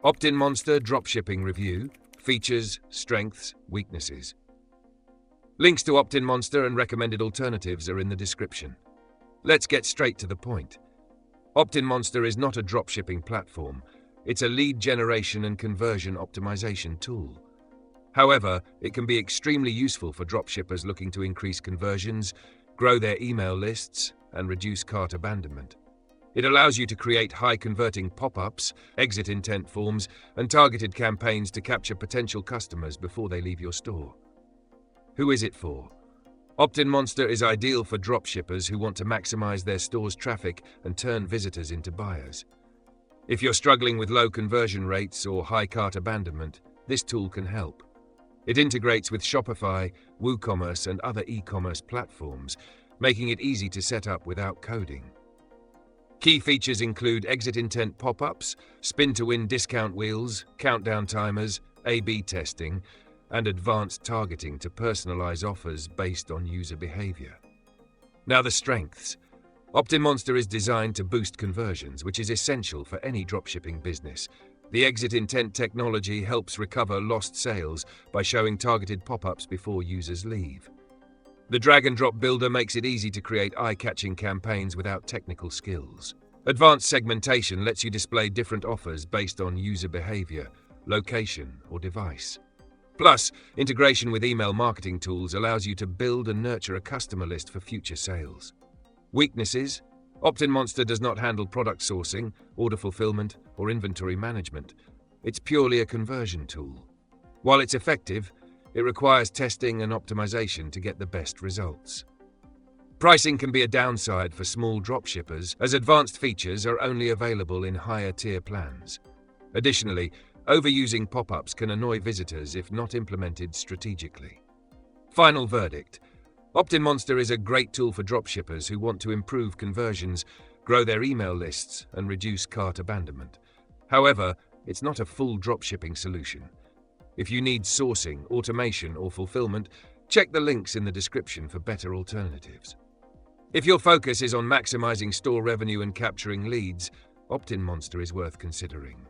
OptinMonster Dropshipping Review, Features, Strengths, Weaknesses. Links to OptinMonster and recommended alternatives are in the description. Let's get straight to the point. OptinMonster is not a dropshipping platform. It's a lead generation and conversion optimization tool. However, it can be extremely useful for dropshippers looking to increase conversions, grow their email lists, and reduce cart abandonment. It allows you to create high-converting pop-ups, exit intent forms, and targeted campaigns to capture potential customers before they leave your store. Who is it for? OptinMonster is ideal for dropshippers who want to maximize their store's traffic and turn visitors into buyers. If you're struggling with low conversion rates or high cart abandonment, this tool can help. It integrates with Shopify, WooCommerce, and other e-commerce platforms, making it easy to set up without coding. Key features include exit intent pop-ups, spin-to-win discount wheels, countdown timers, A/B testing, and advanced targeting to personalize offers based on user behavior. Now the strengths. OptinMonster is designed to boost conversions, which is essential for any dropshipping business. The exit intent technology helps recover lost sales by showing targeted pop-ups before users leave. The drag-and-drop builder makes it easy to create eye-catching campaigns without technical skills. Advanced segmentation lets you display different offers based on user behavior, location, or device. Plus, integration with email marketing tools allows you to build and nurture a customer list for future sales. Weaknesses: OptinMonster does not handle product sourcing, order fulfillment, or inventory management. It's purely a conversion tool. While it's effective, it requires testing and optimization to get the best results. Pricing can be a downside for small dropshippers, as advanced features are only available in higher-tier plans. Additionally, overusing pop-ups can annoy visitors if not implemented strategically. Final verdict: OptinMonster is a great tool for dropshippers who want to improve conversions, grow their email lists, and reduce cart abandonment. However, it's not a full dropshipping solution. If you need sourcing, automation, or fulfillment, check the links in the description for better alternatives. If your focus is on maximizing store revenue and capturing leads, OptinMonster is worth considering.